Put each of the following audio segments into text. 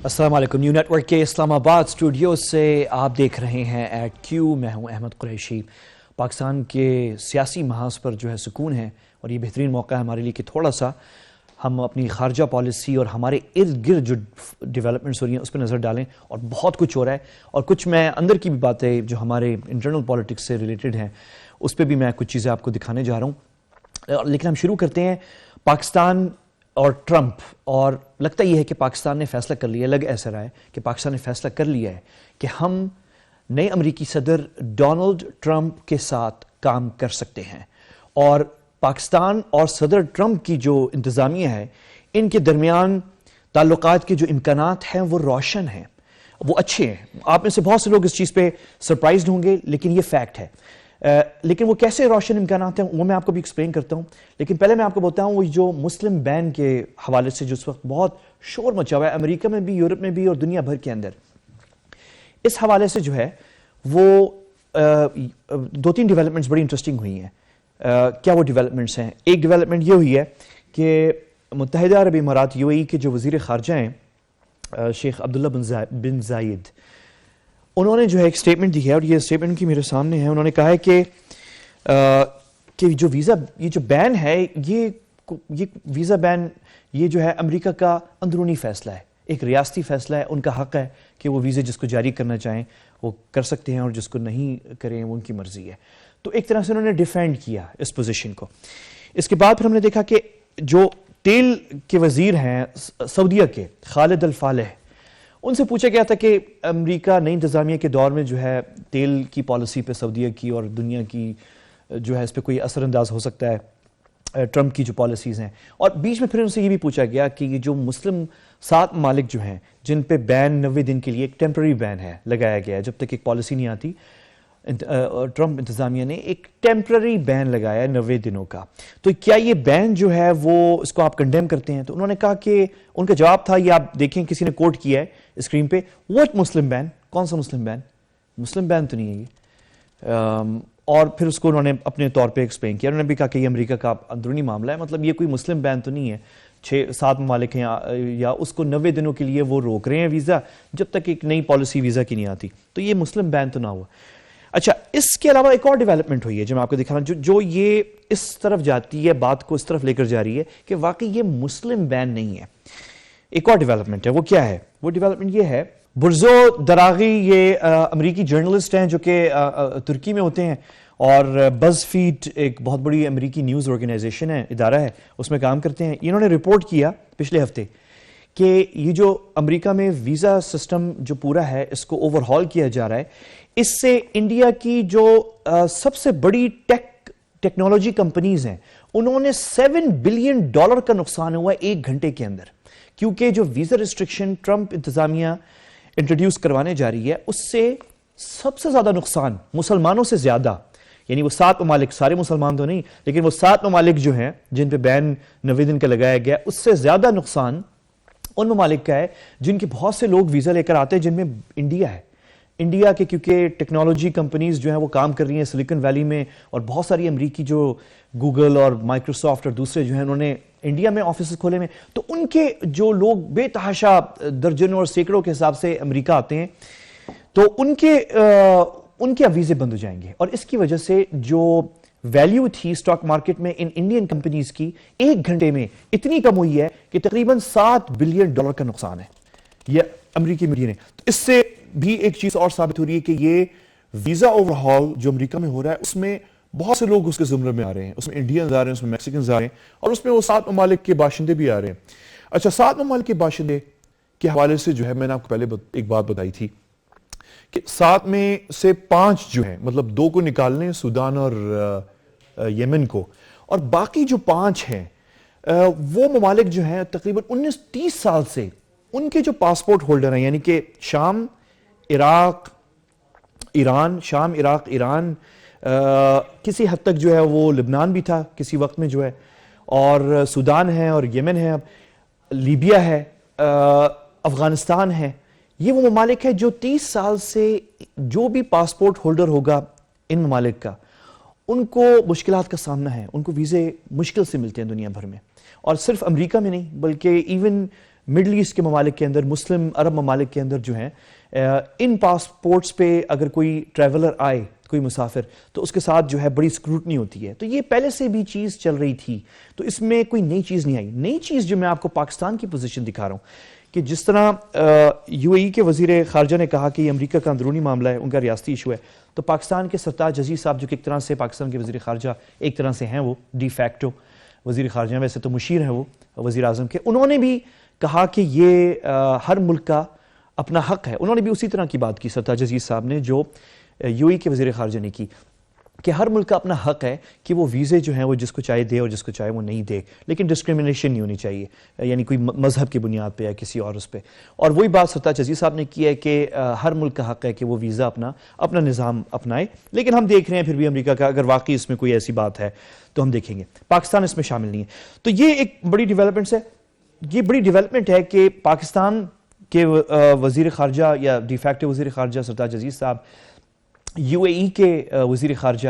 السلام علیکم. New net work کے اسلام آباد اسٹوڈیو سے آپ دیکھ رہے ہیں ایٹ کیو. میں ہوں احمد قریشی. پاکستان کے سیاسی محاذ پر جو ہے سکون ہے اور یہ بہترین موقع ہے ہمارے لیے کہ تھوڑا سا ہم اپنی خارجہ پالیسی اور ہمارے ارد گرد جو ڈیولپمنٹس ہو رہی ہیں اس پہ نظر ڈالیں. اور بہت کچھ ہو رہا ہے اور کچھ میں اندر کی بھی باتیں جو ہمارے انٹرنل پالیٹکس سے ریلیٹڈ ہیں اس پہ بھی میں کچھ چیزیں آپ کو دکھانے جا رہا ہوں. لیکن ہم شروع کرتے ہیں پاکستان اور ٹرمپ. اور لگتا یہ ہے کہ پاکستان نے فیصلہ کر لیا, لگ ایسا رہا ہے کہ پاکستان نے فیصلہ کر لیا ہے کہ ہم نئے امریکی صدر ڈونلڈ ٹرمپ کے ساتھ کام کر سکتے ہیں. اور پاکستان اور صدر ٹرمپ کی جو انتظامیہ ہے ان کے درمیان تعلقات کے جو امکانات ہیں وہ روشن ہیں, وہ اچھے ہیں. آپ میں سے بہت سے لوگ اس چیز پہ سرپرائزڈ ہوں گے لیکن یہ فیکٹ ہے. لیکن وہ کیسے روشن امکانات ہیں وہ میں آپ کو بھی ایکسپلین کرتا ہوں. لیکن پہلے میں آپ کو بتاؤں وہ جو مسلم بین کے حوالے سے جو اس وقت بہت شور مچا ہوا ہے امریکہ میں بھی, یورپ میں بھی اور دنیا بھر کے اندر, اس حوالے سے جو ہے وہ دو تین ڈیولپمنٹس بڑی انٹرسٹنگ ہوئی ہیں. کیا وہ ڈیولپمنٹس ہیں؟ ایک ڈیولپمنٹ یہ ہوئی ہے کہ متحدہ عرب امارات یو اے ای کے جو وزیر خارجہ ہیں شیخ عبداللہ بن زائد, انہوں نے جو ہے ایک سٹیٹمنٹ دی ہے اور یہ سٹیٹمنٹ کی میرے سامنے ہے. انہوں نے کہا ہے کہ جو ویزا, یہ جو بین ہے, یہ ویزا بین یہ جو ہے امریکہ کا اندرونی فیصلہ ہے, ایک ریاستی فیصلہ ہے. ان کا حق ہے کہ وہ ویزے جس کو جاری کرنا چاہیں وہ کر سکتے ہیں اور جس کو نہیں کریں وہ ان کی مرضی ہے. تو ایک طرح سے انہوں نے ڈیفینڈ کیا اس پوزیشن کو. اس کے بعد پھر ہم نے دیکھا کہ جو تیل کے وزیر ہیں سعودیہ کے خالد الفالح, ان سے پوچھا گیا تھا کہ امریکہ نئی انتظامیہ کے دور میں جو ہے تیل کی پالیسی پہ سعودیہ کی اور دنیا کی جو ہے اس پہ کوئی اثر انداز ہو سکتا ہے ٹرمپ کی جو پالیسیز ہیں. اور بیچ میں پھر ان سے یہ بھی پوچھا گیا کہ یہ جو مسلم 7 ممالک جو ہیں جن پہ بین 90 دن کے لیے ایک ٹیمپرری بین ہے لگایا گیا ہے, جب تک ایک پالیسی نہیں آتی, ٹرمپ انتظامیہ نے ایک ٹیمپرری بین لگایا ہے 90 دنوں کا. تو کیا یہ بین جو ہے وہ اس کو آپ کنڈیم کرتے ہیں؟ تو انہوں نے کہا کہ ان کا جواب تھا, یہ آپ دیکھیں کسی نے کوٹ کیا ہے اسکرین پہ, واٹ مسلم بین؟ کون سا مسلم بین؟ مسلم بین تو نہیں ہے یہ. اور پھر اس کو انہوں نے اپنے طور پہ ایکسپلین کیا. انہوں نے بھی کہا کہ یہ امریکہ کا اندرونی معاملہ ہے, مطلب یہ کوئی مسلم بین تو نہیں ہے. 6-7 ممالک ہیں یا اس کو 90 دنوں کے لیے وہ روک رہے ہیں ویزا جب تک ایک نئی پالیسی ویزا کی نہیں آتی, تو یہ مسلم بین تو نہ ہوا. اچھا, اس کے علاوہ ایک اور ڈیولپمنٹ ہوئی ہے جو میں آپ کو دکھا رہا ہوں, جو یہ اس طرف جاتی ہے, بات کو اس طرف لے کر جا رہی ہے کہ واقعی یہ مسلم بین نہیں ہے. ایک اور ڈیولپمنٹ ہے, وہ کیا ہے؟ وہ ڈیولپمنٹ یہ ہے, برزو دراغی یہ امریکی جرنلسٹ ہیں جو کہ ترکی میں ہوتے ہیں اور بز فیڈ ایک بہت بڑی امریکی نیوز آرگنائزیشن ہے, ادارہ ہے, اس میں کام کرتے ہیں. انہوں نے رپورٹ کیا پچھلے ہفتے کہ یہ جو امریکہ میں ویزا سسٹم جو پورا ہے اس کو اوور ہال کیا جا رہا ہے, اس سے انڈیا کی جو سب سے بڑی ٹیکنالوجی کمپنیز ہیں انہوں نے $7 بلین کا نقصان ہوا ہے 1 گھنٹے کے اندر, کیونکہ جو ویزا ریسٹرکشن ٹرمپ انتظامیہ انٹروڈیوس کروانے جا رہی ہے اس سے سب سے زیادہ نقصان مسلمانوں سے زیادہ, یعنی وہ 7 ممالک, سارے مسلمان تو نہیں لیکن وہ 7 ممالک جو ہیں جن پہ بین 90 دن کا لگایا گیا, اس سے زیادہ نقصان ان ممالک کا ہے جن کے بہت سے لوگ ویزا لے کر آتے ہیں جن میں انڈیا ہے. انڈیا کے کیونکہ ٹیکنالوجی کمپنیز جو ہیں وہ کام کر رہی ہیں سلیکن ویلی میں, اور بہت ساری امریکی جو گوگل اور مائکروسافٹ اور دوسرے جو ہیں انہوں نے انڈیا میں آفیسز کھولے میں, تو ان کے جو لوگ بے تحاشا درجنوں اور سینکڑوں کے حساب سے امریکہ آتے ہیں, تو ان کے اب ویزے بند ہو جائیں گے. اور اس کی وجہ سے جو ویلیو تھی اسٹاک مارکیٹ میں ان انڈین کمپنیز کی 1 گھنٹے میں اتنی کم ہوئی ہے کہ تقریباً $7 بلین کا نقصان ہے یہ امریکی میڈیا نے. تو اس سے بھی ایک چیز اور ثابت ہو رہی ہے کہ یہ ویزا اوور ہال جو امریکہ میں ہو رہا ہے اس میں بہت سے لوگ اس کے زمرے میں آ رہے ہیں, اس میں انڈینز آ رہے ہیں, اس میں میکسیکنز آ رہے ہیں, اور اس میں وہ 7 ممالک کے باشندے بھی آ رہے ہیں. اچھا, 7 ممالک کے باشندے کے حوالے سے جو ہے میں نے آپ کو پہلے ایک بات بتائی تھی کہ 7 میں سے 5 جو ہیں, مطلب 2 کو نکال لیں, سودان اور یمن کو, اور باقی جو 5 ہیں وہ ممالک جو ہیں تقریباً 19-30 سال سے ان کے جو پاسپورٹ ہولڈر ہیں, یعنی کہ شام, عراق, ایران, کسی حد تک جو ہے وہ لبنان بھی تھا کسی وقت میں جو ہے, اور سودان ہے اور یمن ہے, لیبیا ہے, افغانستان ہے. یہ وہ ممالک ہے جو 30 سال سے جو بھی پاسپورٹ ہولڈر ہوگا ان ممالک کا, ان کو مشکلات کا سامنا ہے, ان کو ویزے مشکل سے ملتے ہیں دنیا بھر میں. اور صرف امریکہ میں نہیں بلکہ ایون مڈل ایسٹ کے ممالک کے اندر، مسلم عرب ممالک کے اندر جو ہیں، ان پاسپورٹس پہ اگر کوئی ٹریولر آئے، کوئی مسافر، تو اس کے ساتھ جو ہے بڑی اسکروٹنی ہوتی ہے. تو یہ پہلے سے بھی چیز چل رہی تھی، تو اس میں کوئی نئی چیز نہیں آئی. نئی چیز جو میں آپ کو پاکستان کی پوزیشن دکھا رہا ہوں کہ جس طرح یو اے ای کے وزیر خارجہ نے کہا کہ یہ امریکہ کا اندرونی معاملہ ہے، ان کا ریاستی ایشو ہے، تو پاکستان کے سرتاج عزیز صاحب جو کہ ایک طرح سے پاکستان کے وزیر خارجہ ایک طرح سے ہیں، وہ ڈی فیکٹو وزیر خارجہ، ویسے تو مشیر ہیں وہ وزیر اعظم کے، انہوں نے بھی کہا کہ یہ ہر ملک کا اپنا حق ہے. انہوں نے بھی اسی طرح کی بات کی سرتاج عزیز صاحب نے جو یو اے ای کے وزیر خارجہ نے کی، کہ ہر ملک کا اپنا حق ہے کہ وہ ویزے جو ہیں وہ جس کو چاہے دے اور جس کو چاہے وہ نہیں دے، لیکن ڈسکریمنیشن نہیں ہونی چاہیے، یعنی کوئی مذہب کی بنیاد پہ یا کسی اور اس پہ. اور وہی بات سرتاج عزیز صاحب نے کی ہے کہ ہر ملک کا حق ہے کہ وہ ویزا اپنا نظام اپنائے. لیکن ہم دیکھ رہے ہیں پھر بھی امریکہ کا، اگر واقعی اس میں کوئی ایسی بات ہے تو ہم دیکھیں گے. پاکستان اس میں شامل نہیں ہے. تو یہ ایک بڑی ڈیولپمنٹ ہے. یہ بڑی ڈیولپمنٹ ہے کہ پاکستان کے وزیر خارجہ یا ڈی فیکٹو وزیر خارجہ سرتاج عزیز صاحب، یو اے ای کے وزیر خارجہ،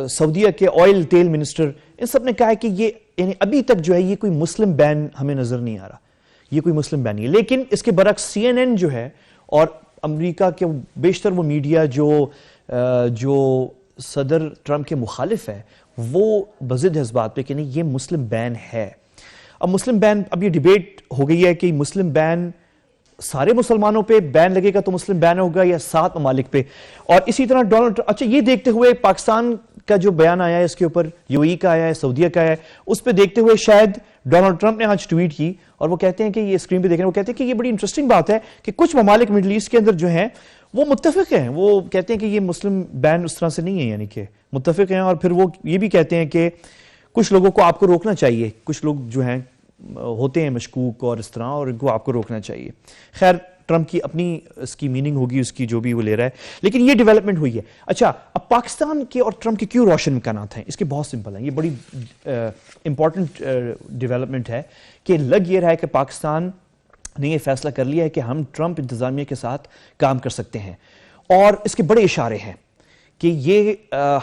سعودیہ کے آئل تیل منسٹر، ان سب نے کہا ہے کہ یہ یعنی ابھی تک جو ہے یہ کوئی مسلم بین ہمیں نظر نہیں آ رہا، یہ کوئی مسلم بین نہیں ہے. لیکن اس کے برعکس سی این این جو ہے اور امریکہ کے بیشتر وہ میڈیا جو صدر ٹرمپ کے مخالف ہے، وہ بضد ہے اس بات پہ کہ نہیں یہ مسلم بین ہے. اب مسلم بین، اب یہ ڈیبیٹ ہو گئی ہے کہ مسلم بین سارے مسلمانوں پہ بین لگے گا تو مسلم بین ہوگا یا 7 ممالک پہ. اور اسی طرح ڈونلڈ اچھا یہ دیکھتے ہوئے پاکستان کا جو بیان آیا ہے اس کے اوپر، یو اے ای کا آیا ہے، سعودیہ کا آیا ہے، اس پہ دیکھتے ہوئے شاید ڈونلڈ ٹرمپ نے آج ٹویٹ کی اور وہ کہتے ہیں کہ یہ اسکرین پہ دیکھ رہے ہیں، وہ کہتے ہیں کہ یہ بڑی انٹرسٹنگ بات ہے کہ کچھ ممالک مڈل ایسٹ کے اندر جو ہیں وہ متفق ہیں، وہ کہتے ہیں کہ یہ مسلم بین اس طرح سے نہیں ہے، یعنی کہ متفق ہیں. اور پھر وہ یہ بھی کہتے ہیں کہ کچھ لوگوں کو آپ کو روکنا چاہیے، کچھ لوگ جو ہیں ہوتے ہیں مشکوک اور اس طرح، اور ان کو آپ کو روکنا چاہیے. خیر ٹرمپ کی اپنی اس کی میننگ ہوگی، اس کی جو بھی وہ لے رہا ہے، لیکن یہ ڈیولپمنٹ ہوئی ہے. اچھا اب پاکستان کے اور ٹرمپ کے کیوں روشن امکانات ہیں؟ اس کے بہت سمپل ہیں. یہ بڑی امپورٹنٹ ڈیولپمنٹ ہے کہ لگ یہ رہا ہے کہ پاکستان نے یہ فیصلہ کر لیا ہے کہ ہم ٹرمپ انتظامیہ کے ساتھ کام کر سکتے ہیں، اور اس کے بڑے اشارے ہیں کہ یہ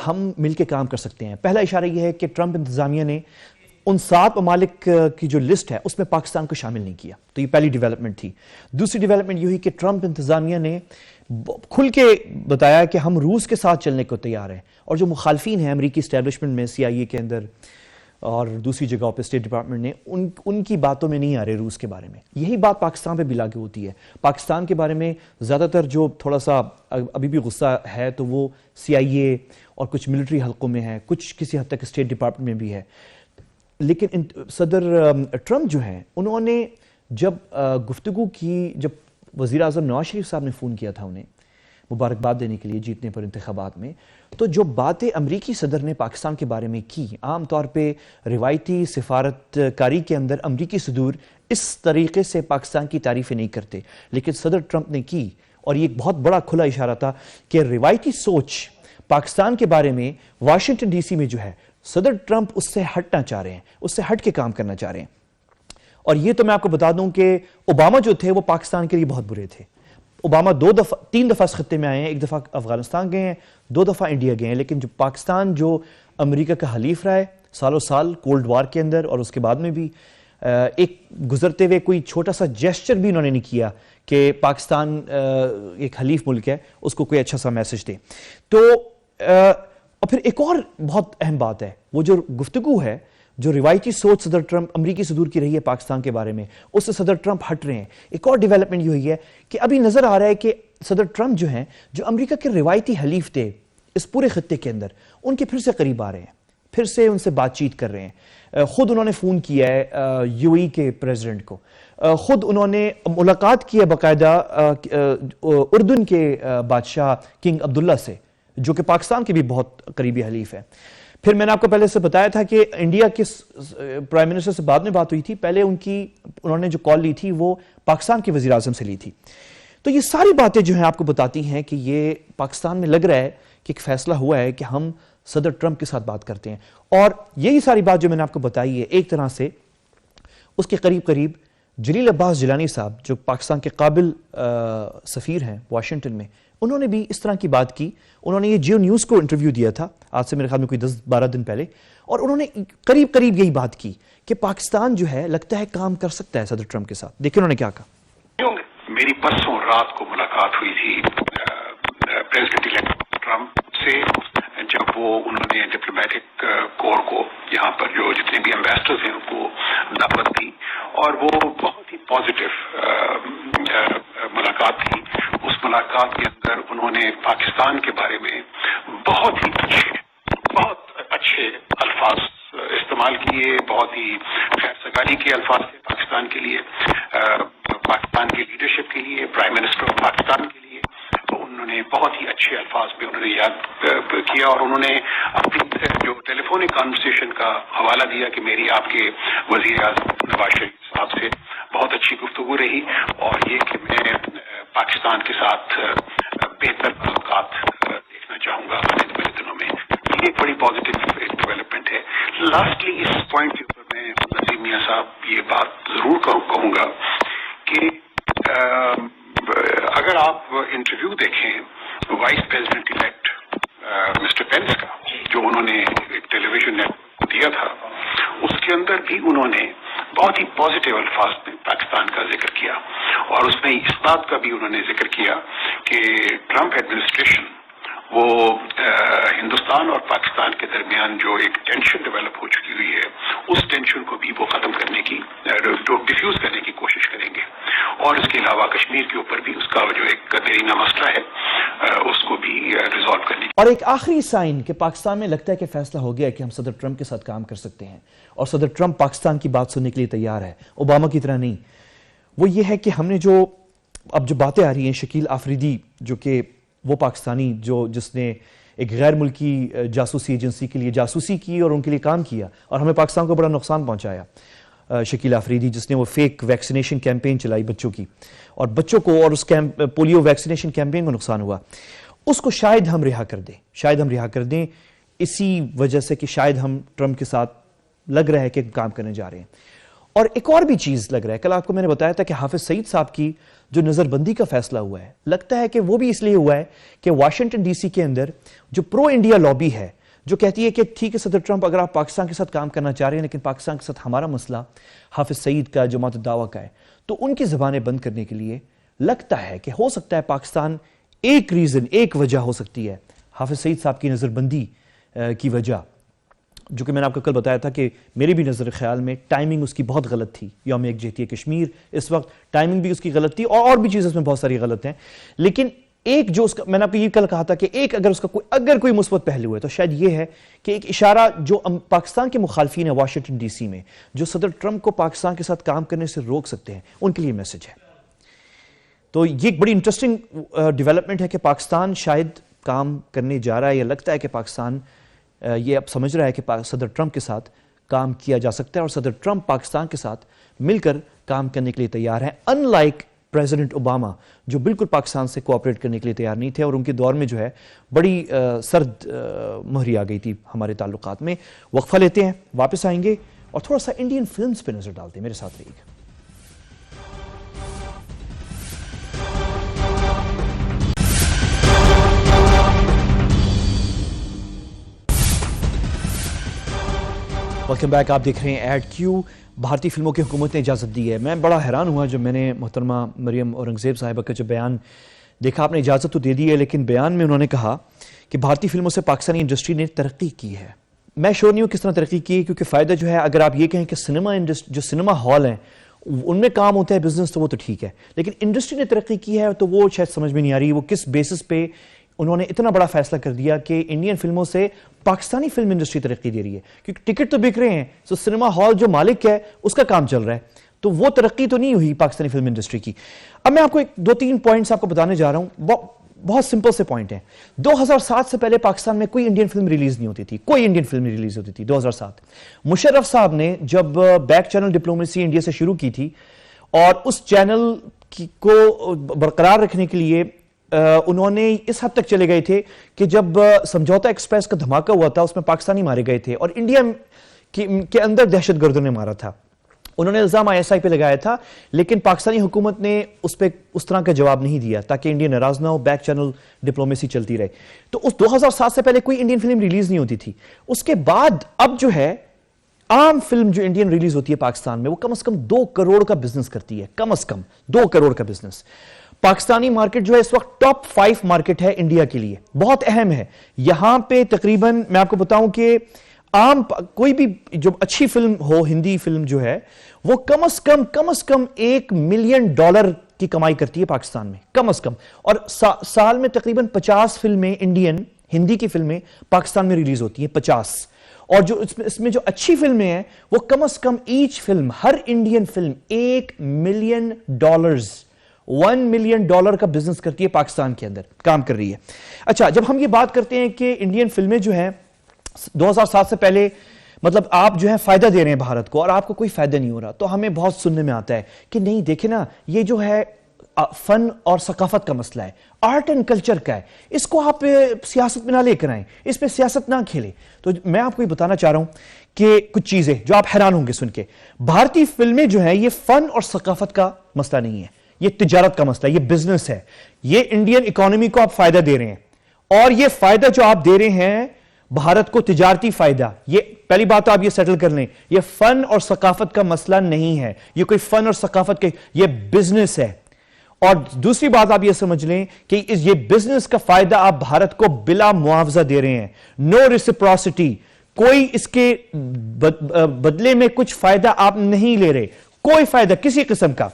ہم مل کے کام کر سکتے ہیں. پہلا اشارہ یہ ہے کہ ٹرمپ انتظامیہ نے ان 7 ممالک کی جو لسٹ ہے اس میں پاکستان کو شامل نہیں کیا، تو یہ پہلی ڈیولپمنٹ تھی. دوسری ڈیولپمنٹ یہ ہوئی کہ ٹرمپ انتظامیہ نے کھل کے بتایا کہ ہم روس کے ساتھ چلنے کو تیار ہیں، اور جو مخالفین ہیں امریکی اسٹیبلشمنٹ میں، سی آئی اے کے اندر اور دوسری جگہوں پہ اسٹیٹ ڈپارٹمنٹ نے، ان کی باتوں میں نہیں آ رہے روس کے بارے میں. یہی بات پاکستان پہ بھی لاگو ہوتی ہے. پاکستان کے بارے میں زیادہ تر جو تھوڑا سا ابھی بھی غصہ ہے تو وہ سی آئی اے اور کچھ ملٹری حلقوں میں ہے، کچھ کسی حد تک اسٹیٹ ڈپارٹمنٹ میں بھی ہے. لیکن صدر ٹرمپ جو ہیں انہوں نے جب گفتگو کی، جب وزیر اعظم نواز شریف صاحب نے فون کیا تھا انہیں مبارکباد دینے کے لیے جیتنے پر انتخابات میں، تو جو باتیں امریکی صدر نے پاکستان کے بارے میں کی، عام طور پہ روایتی سفارت کاری کے اندر امریکی صدور اس طریقے سے پاکستان کی تعریفیں نہیں کرتے، لیکن صدر ٹرمپ نے کی. اور یہ ایک بہت بڑا کھلا اشارہ تھا کہ روایتی سوچ پاکستان کے بارے میں واشنگٹن ڈی سی میں جو ہے، صدر ٹرمپ اس سے ہٹنا چاہ رہے ہیں، اس سے ہٹ کے کام کرنا چاہ رہے ہیں. اور یہ تو میں آپ کو بتا دوں کہ اوباما جو تھے وہ پاکستان کے لیے بہت برے تھے. اوباما 3 دفعہ اس خطے میں آئے ہیں، 1 دفعہ افغانستان گئے ہیں، 2 دفعہ انڈیا گئے ہیں. لیکن جو پاکستان جو امریکہ کا حلیف رہا ہے سالوں سال کولڈ وار کے اندر اور اس کے بعد میں بھی، ایک گزرتے ہوئے کوئی چھوٹا سا جیسچر بھی انہوں نے نہیں کیا کہ پاکستان ایک حلیف ملک ہے، اس کو کوئی اچھا سا میسج دے. تو اور پھر ایک اور بہت اہم بات ہے، وہ جو گفتگو ہے، جو روایتی سوچ صدر ٹرمپ امریکی صدور کی رہی ہے پاکستان کے بارے میں، اس سے صدر ٹرمپ ہٹ رہے ہیں. ایک اور ڈیولپمنٹ یہ ہوئی ہے کہ ابھی نظر آ رہا ہے کہ صدر ٹرمپ جو ہیں، جو امریکہ کے روایتی حلیف تھے اس پورے خطے کے اندر، ان کے پھر سے قریب آ رہے ہیں، پھر سے ان سے بات چیت کر رہے ہیں. خود انہوں نے فون کیا ہے یو اے ای کے پریزیڈنٹ کو، خود انہوں نے ملاقات کی ہے باقاعدہ اردن کے بادشاہ کنگ عبداللہ سے، جو کہ پاکستان کے بھی بہت قریبی حلیف ہے. پھر میں نے آپ کو پہلے سے بتایا تھا کہ انڈیا کے پرائم منسٹر سے بعد میں بات ہوئی تھی، پہلے انہوں نے جو کال لی تھی وہ پاکستان کے وزیر اعظم سے لی تھی. تو یہ ساری باتیں جو ہیں آپ کو بتاتی ہیں کہ یہ پاکستان میں لگ رہا ہے کہ ایک فیصلہ ہوا ہے کہ ہم صدر ٹرمپ کے ساتھ بات کرتے ہیں. اور یہی ساری بات جو میں نے آپ کو بتائی ہے، ایک طرح سے اس کے قریب قریب جلیل عباس جیلانی صاحب جو پاکستان کے قابل سفیر ہیں واشنگٹن میں، انہوں نے بھی اس طرح کی بات کی. انہوں نے یہ جیو نیوز کو انٹرویو دیا تھا، آج سے میرے خیال میں کوئی 10-12 دن پہلے, اور انہوں نے قریب قریب یہی بات کی کہ پاکستان جو ہے لگتا ہے کام کر سکتا ہے صدر ٹرمپ کے ساتھ. دیکھیں انہوں نے کیا کہا. میری پرسوں رات کو ملاقات ہوئی تھی پریزیڈنٹ الیکٹ ٹرمپ سے, جب وہ انہوں نے ڈپلومیٹک کور کو یہاں پر جو جتنے بھی ایمبیسڈرز ہیں ان کو دعوت دی, اور وہ بہت ہی پازیٹیو ملاقات تھی. اس ملاقات کے اندر انہوں نے پاکستان کے بارے میں بہت اچھے الفاظ استعمال کیے, بہت ہی خیر سگالی کے الفاظ تھے پاکستان کے لیے, پاکستان کی لیڈرشپ کے لیے, پرائم منسٹر آف پاکستان کے لیے. تو انہوں نے بہت ہی اچھے الفاظ میں انہوں نے یاد کیا, اور انہوں نے اپنی جو ٹیلی فونک کانورسیشن کا حوالہ دیا کہ میری آپ کے وزیر اعظم نواز شریف صاحب سے بہت اچھی گفتگو رہی, اور یہ کہ میں پاکستان کے ساتھ بہتر تعلقات دیکھنا چاہوں گا آنے والے دنوں میں. یہ ایک بڑی پازیٹیو ڈیولپمنٹ ہے. لاسٹلی اس پوائنٹ کے اوپر میں نذیر میاں صاحب یہ بات ضرور کہوں گا کہ اگر آپ انٹرویو دیکھیں وائس پریزیڈنٹ الیکٹ مسٹر پینس کا جو انہوں نے ایک ٹیلی ویژن نیٹورک کو دیا تھا, اس کے اندر بھی انہوں نے بہت ہی پازیٹیو الفاظ میں پاکستان کا ذکر کیا, اور اس میں اس بات کا بھی انہوں نے ذکر کیا کہ ٹرمپ ایڈمنسٹریشن وہ ہندوستان اور پاکستان کے درمیان جو ایک ٹینشن ڈیولپ ہو چکی ہوئی ہے اس ٹینشن کو بھی وہ ختم کرنے کی ڈیفیوز کرنے کی کوشش کریں گے, اور اس کے علاوہ کشمیر کے اوپر بھی اس کا جو ایک دیرینہ مسئلہ ہے اس کو بھی ریزالو کرنے کی. اور ایک آخری سائن کہ پاکستان میں لگتا ہے کہ فیصلہ ہو گیا کہ ہم صدر ٹرمپ کے ساتھ کام کر سکتے ہیں, اور صدر ٹرمپ پاکستان کی بات سننے کے لیے تیار ہے, اوباما کی طرح نہیں. وہ یہ ہے کہ ہم نے جو اب جو باتیں آ رہی ہیں, شکیل آفریدی جو کہ وہ پاکستانی جس نے ایک غیر ملکی جاسوسی ایجنسی کے لیے جاسوسی کی اور ان کے لیے کام کیا اور ہمیں پاکستان کو بڑا نقصان پہنچایا, شکیل آفریدی جس نے وہ فیک ویکسینیشن کیمپین چلائی بچوں کی, اور بچوں کو اور اس پولیو ویکسینیشن کیمپین کو نقصان ہوا, اس کو شاید ہم رہا کر دیں اسی وجہ سے کہ شاید ہم ٹرمپ کے ساتھ لگ رہا ہے کہ کام کرنے جا رہے ہیں. اور ایک اور بھی چیز لگ رہا ہے, کل آپ کو میں نے بتایا تھا کہ حافظ سعید صاحب کی جو نظر بندی کا فیصلہ ہوا ہے, لگتا ہے کہ وہ بھی اس لیے ہوا ہے کہ واشنگٹن ڈی سی کے اندر جو پرو انڈیا لابی ہے جو کہتی ہے کہ ٹھیک ہے صدر ٹرمپ اگر آپ پاکستان کے ساتھ کام کرنا چاہ رہے ہیں لیکن پاکستان کے ساتھ ہمارا مسئلہ حافظ سعید کا جماعت الدعوہ کا ہے, تو ان کی زبانیں بند کرنے کے لیے لگتا ہے کہ ہو سکتا ہے پاکستان ایک وجہ ہو سکتی ہے حافظ سعید صاحب کی نظر بندی کی وجہ, جو کہ میں نے آپ کو کل بتایا تھا کہ میرے بھی نظر خیال میں ٹائمنگ اس کی بہت غلط تھی. یوم یکجہتی کشمیر اس وقت ٹائمنگ بھی اس کی غلط تھی, اور بھی چیزیں اس میں بہت ساری غلط ہیں. لیکن ایک جو اس کا میں نے آپ کو یہ کل کہا تھا کہ ایک اگر اس کا کوئی مثبت پہلو ہے تو شاید یہ ہے کہ ایک اشارہ جو پاکستان کے مخالفین ہیں واشنگٹن ڈی سی میں جو صدر ٹرمپ کو پاکستان کے ساتھ کام کرنے سے روک سکتے ہیں, ان کے لیے میسج ہے. تو یہ ایک بڑی انٹرسٹنگ ڈیولپمنٹ ہے کہ پاکستان شاید کام کرنے جا رہا ہے, یا لگتا ہے کہ پاکستان یہ اب سمجھ رہا ہے کہ صدر ٹرمپ کے ساتھ کام کیا جا سکتا ہے, اور صدر ٹرمپ پاکستان کے ساتھ مل کر کام کرنے کے لیے تیار ہیں, ان لائک پریزیڈنٹ اوباما جو بالکل پاکستان سے کوآپریٹ کرنے کے لیے تیار نہیں تھے, اور ان کے دور میں جو ہے بڑی سرد مہری آ گئی تھی ہمارے تعلقات میں. وقفہ لیتے ہیں, واپس آئیں گے اور تھوڑا سا انڈین فلمز پہ نظر ڈالتے ہیں. میرے ساتھ رہیے گا. Welcome back. آپ دیکھ رہے ہیں ایڈ کیو. بھارتی فلموں کی حکومت نے اجازت دی ہے. میں بڑا حیران ہوا جب میں نے محترمہ مریم اورنگزیب صاحبہ کا جو بیان دیکھا. آپ نے اجازت تو دے دی ہے, لیکن بیان میں انہوں نے کہا کہ بھارتی فلموں سے پاکستانی انڈسٹری نے ترقی کی ہے. میں شور نہیں ہوں کس طرح ترقی کی ہے, کیونکہ فائدہ جو ہے اگر آپ یہ کہیں کہ سنیما ہال ہیں ان میں کام ہوتا ہے بزنس, تو وہ تو ٹھیک ہے, لیکن انڈسٹری نے ترقی کی ہے تو وہ شاید سمجھ میں نہیں آ رہی وہ کس بیسس پہ انہوں نے اتنا بڑا فیصلہ کر دیا کہ انڈین فلموں سے پاکستانی فلم انڈسٹری ترقی دے رہی ہے. کیونکہ ٹکٹ تو بک رہے ہیں, تو سنیما ہال جو مالک ہے اس کا کام چل رہا ہے, تو وہ ترقی تو نہیں ہوئی پاکستانی فلم انڈسٹری کی. اب میں آپ کو 2-3 پوائنٹس آپ کو بتانے جا رہا ہوں, بہت سمپل سے پوائنٹ ہیں. 2007 سے پہلے پاکستان میں کوئی انڈین فلم ریلیز نہیں ہوتی تھی, 2007. مشرف صاحب نے جب بیک چینل ڈپلومیسی انڈیا سے شروع کی تھی, اور اس چینل کو برقرار رکھنے کے لیے انہوں نے اس حد تک چلے گئے تھے کہ جب سمجھوتا ایکسپریس کا دھماکہ ہوا تھا اس میں پاکستانی مارے گئے تھے, اور انڈیا کے اندر دہشت گردوں نے مارا تھا. انہوں نے الزام ISI پہ لگایا تھا، لیکن پاکستانی حکومت نے اس پہ اس طرح کا جواب نہیں دیا تاکہ انڈیا ناراض نہ ہو، بیک چینل ڈپلومیسی چلتی رہے. تو اس 2007 سے پہلے کوئی انڈین فلم ریلیز نہیں ہوتی تھی. اس کے بعد اب جو ہے عام فلم جو انڈین ریلیز ہوتی ہے پاکستان میں، وہ کم از کم 2 کروڑ کا بزنس کرتی ہے، کم از کم 2 کروڑ کا بزنس. پاکستانی مارکیٹ جو ہے اس وقت ٹاپ 5 مارکیٹ ہے انڈیا کے لیے، بہت اہم ہے. یہاں پہ تقریباً میں آپ کو بتاؤں کہ عام کوئی بھی جو اچھی فلم ہو، ہندی فلم جو ہے وہ کم از کم $1 ملین کی کمائی کرتی ہے پاکستان میں، کم از کم. اور سال میں تقریباً 50 فلمیں انڈین ہندی کی فلمیں پاکستان میں ریلیز ہوتی ہیں، 50. اور جو اس میں جو اچھی فلمیں ہیں وہ کم از کم ایچ فلم، ہر انڈین فلم $1 ملین $1 ملین کا بزنس کرتی ہے، پاکستان کے اندر کام کر رہی ہے. اچھا، جب ہم یہ بات کرتے ہیں کہ انڈین فلمیں جو ہیں 2007 سے پہلے مطلب آپ جو ہے فائدہ دے رہے ہیں بھارت کو اور آپ کو کوئی فائدہ نہیں ہو رہا، تو ہمیں بہت سننے میں آتا ہے کہ نہیں دیکھیں نا، یہ جو ہے فن اور ثقافت کا مسئلہ ہے، آرٹ اینڈ کلچر کا ہے، اس کو آپ سیاست میں نہ لے کر آئیں، اس پہ سیاست نہ کھیلیں. تو میں آپ کو یہ بتانا چاہ رہا ہوں کہ کچھ چیزیں جو آپ حیران ہوں گے سن کے. بھارتی فلمیں جو ہیں یہ فن اور ثقافت کا مسئلہ نہیں ہے، یہ تجارت کا مسئلہ ہے، یہ بزنس ہے. یہ انڈین اکانومی کو آپ فائدہ دے رہے ہیں، اور یہ فائدہ جو آپ دے رہے ہیں بھارت کو تجارتی فائدہ، یہ پہلی بات تو آپ یہ سیٹل کر لیں، یہ فن اور ثقافت کا مسئلہ نہیں ہے، یہ کوئی فن اور ثقافت کے، یہ بزنس ہے. اور دوسری بات آپ یہ سمجھ لیں کہ یہ بزنس کا فائدہ آپ بھارت کو بلا معاوضہ دے رہے ہیں، نو ریسپراسٹی، کوئی اس کے بدلے میں کچھ فائدہ آپ نہیں لے رہے، کوئی فائدہ کسی قسم کا.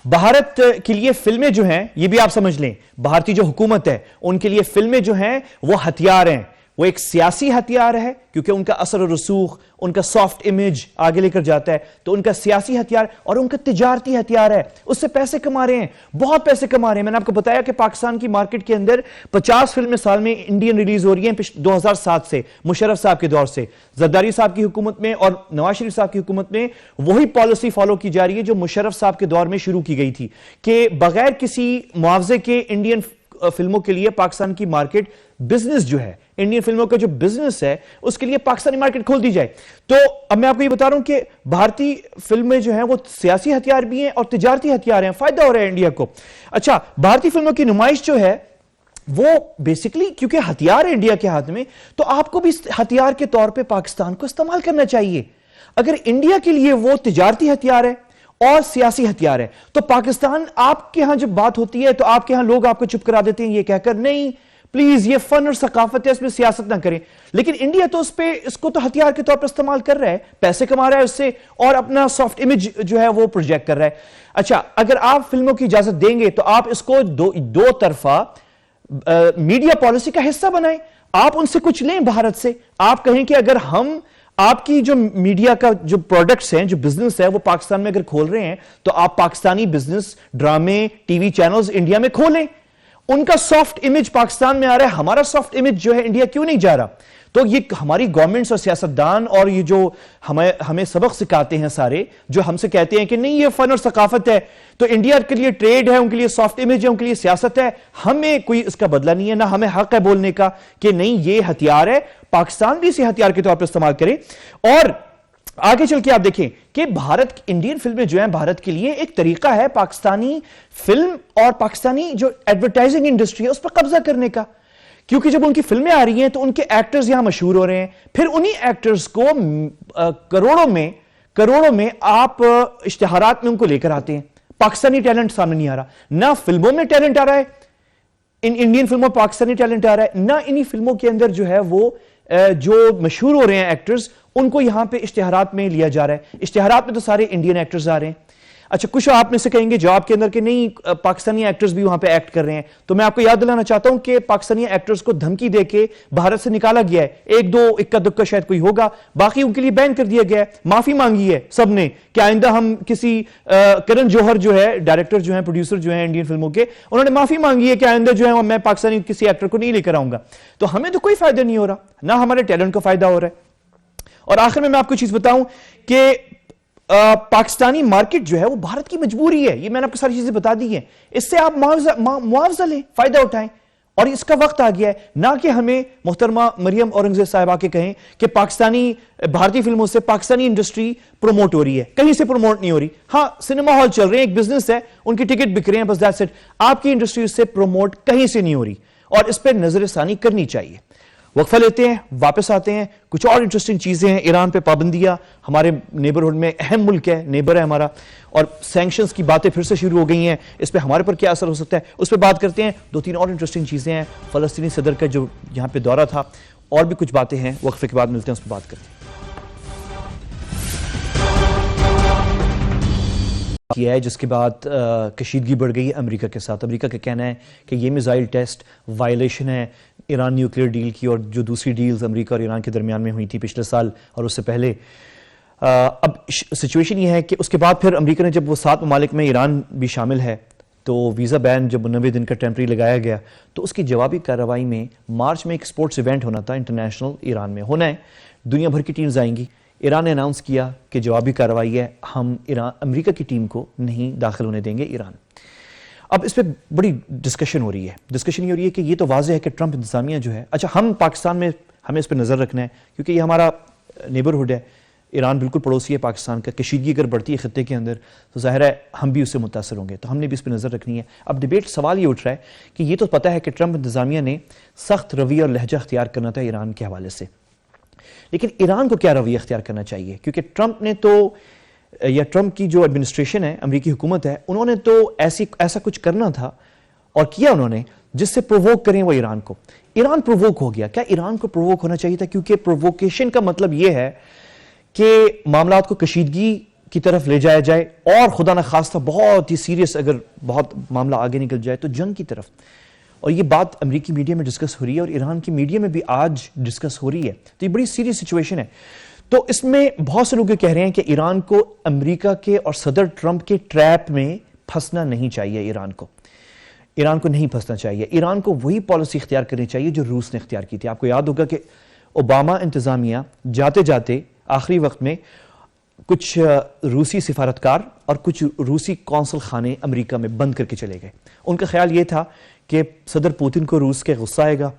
بھارت کے لیے فلمیں جو ہیں یہ بھی آپ سمجھ لیں، بھارتی جو حکومت ہے ان کے لیے فلمیں جو ہیں وہ ہتھیار ہیں. وہ ایک سیاسی ہتھیار ہے کیونکہ ان کا اثر و رسوخ، ان کا سافٹ امیج آگے لے کر جاتا ہے، تو ان کا سیاسی ہتھیار اور ان کا تجارتی ہتھیار ہے. اس سے پیسے کما رہے ہیں، بہت پیسے کما رہے ہیں. میں نے آپ کو بتایا کہ پاکستان کی مارکیٹ کے اندر 50 فلمیں سال میں انڈین ریلیز ہو رہی ہیں 2007 سے، مشرف صاحب کے دور سے، زرداری صاحب کی حکومت میں اور نواز شریف صاحب کی حکومت میں وہی پالیسی فالو کی جا رہی ہے جو مشرف صاحب کے دور میں شروع کی گئی تھی کہ بغیر کسی معاوضے کے انڈین فلموں کے لیے پاکستان کی مارکیٹ بزنس جو ہے، انڈین فلموں کا جو بزنس ہے اس کے لیے پاکستانی مارکیٹ کھول دی جائے. تو اب میں آپ کو یہ بتا رہا ہوں کہ بھارتی فلمیں جو ہیں وہ سیاسی ہتھیار بھی ہیں اور تجارتی ہتھیار ہیں، فائدہ ہو رہا ہے انڈیا کو. اچھا، بھارتی فلموں کی نمائش جو ہے وہ بیسیکلی کیونکہ ہتھیار ہے انڈیا کے ہاتھ میں، تو آپ کو بھی ہتھیار کے طور پہ پاکستان کو استعمال کرنا چاہیے. اگر انڈیا کے لیے وہ تجارتی ہتھیار ہے اور سیاسی ہتھیار ہے، تو پاکستان آپ کے ہاں جب بات ہوتی ہے تو آپ کے ہاں لوگ آپ کو چپ کرا دیتے ہیں یہ کہہ کر نہیں پلیز یہ فن اور ثقافت ہے، اس میں سیاست نہ کریں. لیکن انڈیا تو اس کو تو ہتھیار کے طور پر استعمال کر رہا ہے، پیسے کما رہا ہے اس سے اور اپنا سافٹ امیج جو ہے وہ پروجیکٹ کر رہا ہے. اچھا، اگر آپ فلموں کی اجازت دیں گے تو آپ اس کو دو طرفہ میڈیا پالیسی کا حصہ بنائیں. آپ ان سے کچھ لیں بھارت سے، آپ کہیں کہ اگر ہم آپ کی جو میڈیا کا جو پروڈکٹس ہیں، جو بزنس ہے وہ پاکستان میں اگر کھول رہے ہیں تو آپ پاکستانی بزنس، ڈرامے، ٹی وی چینلز انڈیا میں کھولیں. ان کا سافٹ امیج پاکستان میں آ رہا ہے، ہمارا سافٹ امیج جو ہے انڈیا کیوں نہیں جا رہا؟ تو یہ ہماری گورنمنٹس اور سیاستدان اور یہ جو ہمیں سبق سکھاتے ہیں سارے، جو ہم سے کہتے ہیں کہ نہیں یہ فن اور ثقافت ہے، تو انڈیا کے لیے ٹریڈ ہے، ان کے لیے سافٹ امیج ہے، ان کے لیے سیاست ہے، ہمیں کوئی اس کا بدلہ نہیں ہے، نہ ہمیں حق ہے بولنے کا کہ نہیں یہ ہتھیار ہے، پاکستان بھی اسے ہتھیار کے طور پر استعمال کرے. اور آگے چل کے آپ دیکھیں کہ انڈین فلمیں جو ہیں بھارت کے لیے ایک طریقہ ہے پاکستانی فلم اور پاکستانی جو ایڈورٹائزنگ انڈسٹری ہے اس پر قبضہ کرنے کا. کیونکہ جب ان کی فلمیں آ رہی ہیں تو ان کے ایکٹرز یہاں مشہور ہو رہے ہیں، پھر انہی ایکٹرز کو کروڑوں میں آپ اشتہارات میں ان کو لے کر آتے ہیں. پاکستانی ٹیلنٹ سامنے نہیں آ رہا، نہ فلموں میں ٹیلنٹ آ رہا ہے، انڈین فلموں پاکستانی ٹیلنٹ آ رہا ہے، نہ انہی فلموں کے اندر جو ہے وہ جو مشہور ہو رہے ہیں ایکٹرز ان کو یہاں پہ اشتہارات میں لیا جا رہا ہے. اشتہارات میں تو سارے انڈین ایکٹرز آ رہے ہیں. اچھا، کچھ آپ میں سے کہیں گے جواب کے اندر کہ نہیں پاکستانی ایکٹرز بھی وہاں پہ ایکٹ کر رہے ہیں، تو میں آپ کو یاد دلانا چاہتا ہوں کہ پاکستانی ایکٹرز کو دھمکی دے کے بھارت سے نکالا گیا ہے. ایک دو اکا دکا شاید کوئی ہوگا، باقی ان کے لیے بین کر دیا گیا ہے. معافی مانگی ہے سب نے کہ آئندہ ہم کسی کرن جوہر جو ہے ڈائریکٹر جو ہیں، پروڈیوسر جو ہیں انڈین فلموں کے، انہوں نے معافی مانگی ہے کہ آئندہ جو ہے میں پاکستانی کسی ایکٹر کو نہیں لے کر آؤں گا. تو ہمیں تو کوئی فائدہ نہیں ہو رہا، نہ ہمارے ٹیلنٹ کو فائدہ ہو رہا ہے. اور آخر میں آپ کو چیز بتاؤں کہ پاکستانی مارکیٹ جو ہے وہ بھارت کی مجبوری ہے، یہ میں نے آپ کو ساری چیزیں بتا دی ہیں. اس سے آپ معاوضہ لیں، فائدہ اٹھائیں. اور اس کا وقت آ گیا ہے نہ کہ ہمیں محترمہ مریم اورنگزیب صاحبہ کے کہیں کہ بھارتی فلموں سے پاکستانی انڈسٹری پروموٹ ہو رہی ہے، کہیں سے پروموٹ نہیں ہو رہی. ہاں سنیما ہال چل رہے ہیں، ایک بزنس ہے، ان کی ٹکٹ بک رہے ہیں، بس دیٹس اٹ. آپ کی انڈسٹری سے پروموٹ کہیں سے نہیں ہو رہی اور اس پہ نظر ثانی کرنی چاہیے. وقفہ لیتے ہیں، واپس آتے ہیں. کچھ اور انٹرسٹنگ چیزیں ہیں. ایران پہ پابندیاں، ہمارے نیبرہڈ میں اہم ملک ہے، نیبر ہے ہمارا، اور سینکشنز کی باتیں پھر سے شروع ہو گئی ہیں. اس پہ ہمارے پر کیا اثر ہو سکتا ہے اس پہ بات کرتے ہیں. 2-3 اور انٹرسٹنگ چیزیں ہیں. فلسطینی صدر کا جو یہاں پہ دورہ تھا، اور بھی کچھ باتیں ہیں. وقفے کے بعد ملتے ہیں، اس پہ بات کرتے ہیں. کیا ہے جس کے بعد کشیدگی بڑھ گئی ہے امریکہ کے ساتھ. امریکہ کا کہنا ہے کہ یہ میزائل ٹیسٹ وائلیشن ہے ایران نیوکلیئر ڈیل کی، اور جو دوسری ڈیلز امریکہ اور ایران کے درمیان میں ہوئی تھی پچھلے سال اور اس سے پہلے. اب سچویشن یہ ہے کہ اس کے بعد پھر امریکہ نے جب وہ 7 ممالک میں ایران بھی شامل ہے تو ویزا بین جب 90 دن کا ٹیمپری لگایا گیا تو اس کی جوابی کارروائی میں مارچ میں ایک سپورٹس ایونٹ ہونا تھا، انٹرنیشنل ایران میں ہونا ہے. دنیا بھر کی ٹیمز آئیں گی. ایران نے اناؤنس کیا کہ جوابی کارروائی ہے، ہم امریکہ کی ٹیم کو نہیں داخل ہونے دیں گے ایران. اب اس پہ بڑی ڈسکشن ہو رہی ہے. ڈسکشن یہ ہو رہی ہے کہ یہ تو واضح ہے کہ ٹرمپ انتظامیہ جو ہے، اچھا ہم پاکستان میں ہمیں اس پہ نظر رکھنا ہے کیونکہ یہ ہمارا نیبرہڈ ہے. ایران بالکل پڑوسی ہے پاکستان کا. کشیدگی اگر بڑھتی ہے خطے کے اندر تو ظاہر ہے ہم بھی اس سے متاثر ہوں گے، تو ہم نے بھی اس پہ نظر رکھنی ہے. اب ڈیبیٹ سوال یہ اٹھ رہا ہے کہ یہ تو پتہ ہے کہ ٹرمپ انتظامیہ نے سخت رویہ اور لہجہ اختیار کرنا تھا ایران کے حوالے سے، لیکن ایران کو کیا رویہ اختیار کرنا چاہیے؟ کیونکہ ٹرمپ نے تو، یا ٹرمپ کی جو ایڈمنسٹریشن ہے، امریکی حکومت ہے، انہوں نے تو ایسا کچھ کرنا تھا اور کیا انہوں نے جس سے پرووک کریں وہ ایران کو. ایران پرووک ہو گیا. کیا ایران کو پرووک ہونا چاہیے تھا؟ کیونکہ پرووکیشن کا مطلب یہ ہے کہ معاملات کو کشیدگی کی طرف لے جایا جائے اور خدا نخواستہ بہت ہی سیریس اگر بہت معاملہ آگے نکل جائے تو جنگ کی طرف. اور یہ بات امریکی میڈیا میں ڈسکس ہو رہی ہے اور ایران کی میڈیا میں بھی آج ڈسکس ہو رہی ہے. تو یہ بڑی سیریس سچویشن ہے. تو اس میں بہت سے لوگ یہ کہہ رہے ہیں کہ ایران کو امریکہ کے اور صدر ٹرمپ کے ٹریپ میں پھنسنا نہیں چاہیے. ایران کو نہیں پھنسنا چاہیے. ایران کو وہی پالیسی اختیار کرنی چاہیے جو روس نے اختیار کی تھی. آپ کو یاد ہوگا کہ اوباما انتظامیہ جاتے جاتے آخری وقت میں کچھ روسی سفارتکار اور کچھ روسی قونصل خانے امریکہ میں بند کر کے چلے گئے. ان کا خیال یہ تھا کہ صدر پوتن کو روس کے غصہ آئے گا،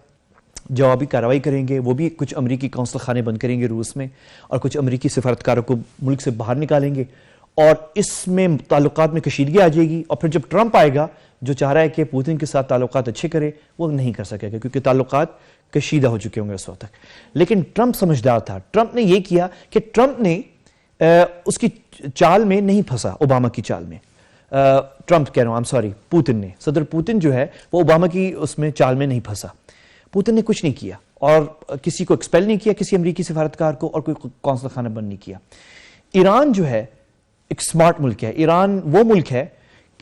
جوابی کارروائی کریں گے، وہ بھی کچھ امریکی قونصل خانے بند کریں گے روس میں اور کچھ امریکی سفارتکاروں کو ملک سے باہر نکالیں گے، اور اس میں تعلقات میں کشیدگی آ جائے گی. اور پھر جب ٹرمپ آئے گا جو چاہ رہا ہے کہ پوتن کے ساتھ تعلقات اچھے کرے، وہ نہیں کر سکے گا کیونکہ تعلقات کشیدہ ہو چکے ہوں گے اس وقت تک. لیکن ٹرمپ سمجھدار تھا. ٹرمپ نے یہ کیا کہ ٹرمپ نے اس کی چال میں نہیں پھنسا، اوباما کی چال میں. ٹرمپ کہہ رہا ہوں، پوتن نے، صدر پوتن جو ہے وہ اوباما کی اس میں چال میں نہیں پھنسا. پوتن نے کچھ نہیں کیا اور کسی کو ایکسپیل نہیں کیا، کسی امریکی سفارتکار کو، اور کوئی قونصل خانہ بند نہیں کیا. ایران جو ہے ایک سمارٹ ملک ہے. ایران وہ ملک ہے،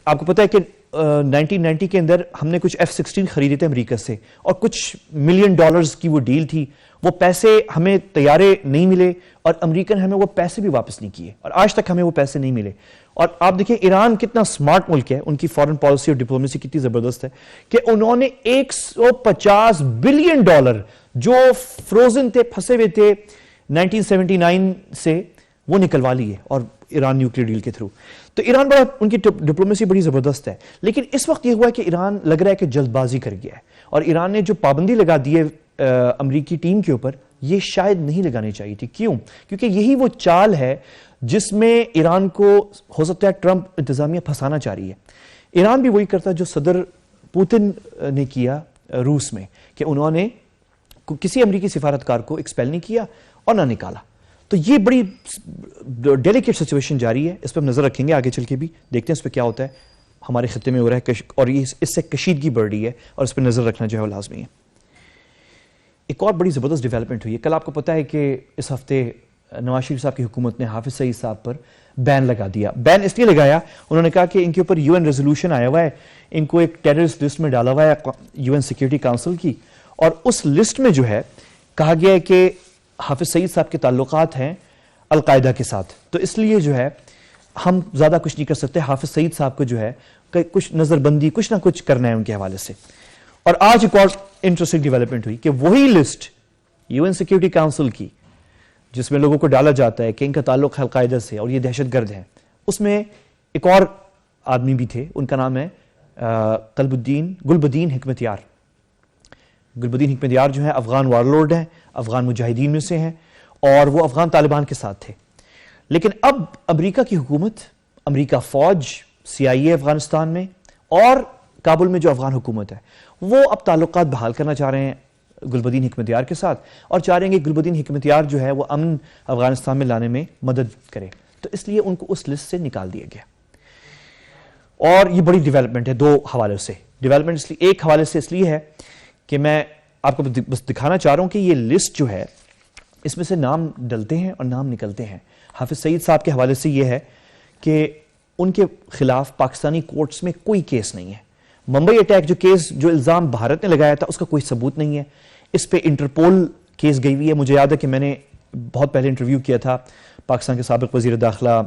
آپ کو پتہ ہے کہ 1990 کے اندر ہم نے کچھ F-16 خریدے تھے امریکہ سے، اور کچھ $1 ملین کی وہ ڈیل تھی. وہ پیسے ہمیں طیارے نہیں ملے اور امریکہ نے ہمیں وہ پیسے بھی واپس نہیں کیے، اور آج تک ہمیں وہ پیسے نہیں ملے. اور آپ دیکھیں ایران کتنا سمارٹ ملک ہے، ان کی فارن پالیسی اور ڈپلومیسی کتنی زبردست ہے کہ انہوں نے $150 بلین جو فروزن تھے، پھنسے ہوئے تھے 1979 سے، وہ نکلوا لیے، اور ایران نیوکلیئر ڈیل کے تھرو. تو ایران بڑا، ان کی ڈپلومیسی بڑی زبردست ہے. لیکن اس وقت یہ ہوا ہے کہ ایران لگ رہا ہے کہ جلد بازی کر گیا ہے، اور ایران نے جو پابندی لگا دی ہے امریکی ٹیم کے اوپر، یہ شاید نہیں لگانی چاہیے تھی. کیوں؟ کیونکہ یہی وہ چال ہے جس میں ایران کو ہو سکتا ہے ٹرمپ انتظامیہ پھنسانا چاہ رہی ہے. ایران بھی وہی کرتا جو صدر پوتن نے کیا روس میں، کہ انہوں نے کسی امریکی سفارتکار کو ایکسپیل نہیں کیا اور نہ نکالا. تو یہ بڑی ڈیلیکیٹ سچویشن جاری ہے. اس پہ ہم نظر رکھیں گے آگے چل کے بھی، دیکھتے ہیں اس پہ کیا ہوتا ہے. ہمارے خطے میں ہو رہا ہے اور اس سے کشیدگی بڑھ رہی ہے اور اس پہ نظر رکھنا جو ہے لازمی ہے. ایک اور بڑی زبردست ڈیولپمنٹ ہوئی ہے. کل آپ کو پتہ ہے کہ اس ہفتے نواز شریف صاحب کی حکومت نے حافظ سعید صاحب پر بین لگا دیا. بین اس لیے لگایا، انہوں نے کہا کہ ان کے اوپر UN ریزولوشن آیا ہوا ہے، ان کو ایک ٹیررسٹ لسٹ میں ڈالا ہوا ہے UN سیکیورٹی کاؤنسل کی، اور اس لسٹ میں جو ہے کہا گیا ہے کہ حافظ سعید صاحب کے تعلقات ہیں القاعدہ کے ساتھ. تو اس لیے جو ہے ہم زیادہ کچھ نہیں کر سکتے. حافظ سعید صاحب کو جو ہے کچھ نظر بندی، کچھ نہ کچھ کرنا ہے ان کے حوالے سے. اور آج ایک اور انٹرسٹنگ ڈیولپمنٹ ہوئی کہ وہی لسٹ UN سیکیورٹی کاؤنسل کی جس میں لوگوں کو ڈالا جاتا ہے کہ ان کا تعلق ہے القاعدہ سے اور یہ دہشت گرد ہیں، اس میں ایک اور آدمی بھی تھے، ان کا نام ہے گلبدین حکمت یار. گلبدین حکمت یار جو ہیں افغان وارلورڈ ہیں، افغان مجاہدین میں سے ہیں، اور وہ افغان طالبان کے ساتھ تھے. لیکن اب امریکہ کی حکومت، امریکہ فوج، CIA افغانستان میں اور کابل میں جو افغان حکومت ہے، وہ اب تعلقات بحال کرنا چاہ رہے ہیں گلبدین حکمت یار کے ساتھ، اور چاہ رہے ہیں کہ گلبدین حکمت یار جو ہے وہ امن افغانستان میں لانے میں مدد کرے. تو اس لیے ان کو اس لسٹ سے نکال دیا گیا. اور یہ بڑی ڈیولپمنٹ ہے دو حوالے سے. ڈیولپمنٹ اس لیے ایک حوالے سے اس لیے ہے کہ میں آپ کو بس دکھانا چاہ رہا ہوں کہ یہ لسٹ جو ہے اس میں سے نام ڈلتے ہیں اور نام نکلتے ہیں. حافظ سعید صاحب کے حوالے سے یہ ہے کہ ان کے خلاف پاکستانی کورٹس میں کوئی کیس نہیں ہے. ممبئی اٹیک جو کیس، جو الزام بھارت نے لگایا تھا، اس کا کوئی ثبوت نہیں ہے. اس پہ انٹرپول کیس گئی ہوئی ہے. مجھے یاد ہے کہ میں نے بہت پہلے انٹرویو کیا تھا پاکستان کے سابق وزیر داخلہ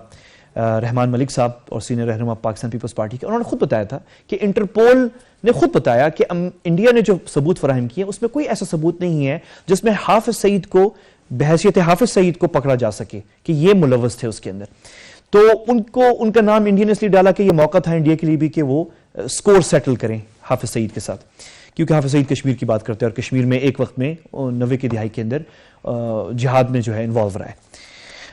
رحمان ملک صاحب اور سینئر رہنما پاکستان پیپلز پارٹی کے. انہوں نے خود بتایا تھا کہ انٹرپول نے خود بتایا کہ انڈیا نے جو ثبوت فراہم کیے اس میں کوئی ایسا ثبوت نہیں ہے جس میں حافظ سعید کو بحیثیت حافظ سعید کو پکڑا جا سکے کہ یہ ملوث تھے اس کے اندر. تو ان کا نام انڈیا نے اس لیے ڈالا کہ یہ موقع تھا انڈیا کے لیے بھی کہ وہ سکور سیٹل کریں حافظ سعید کے ساتھ، کیونکہ حافظ سعید کشمیر کی بات کرتے ہیں اور کشمیر میں ایک وقت میں 90 کی دہائی کے اندر جہاد میں جو ہے انوالو رہا ہے.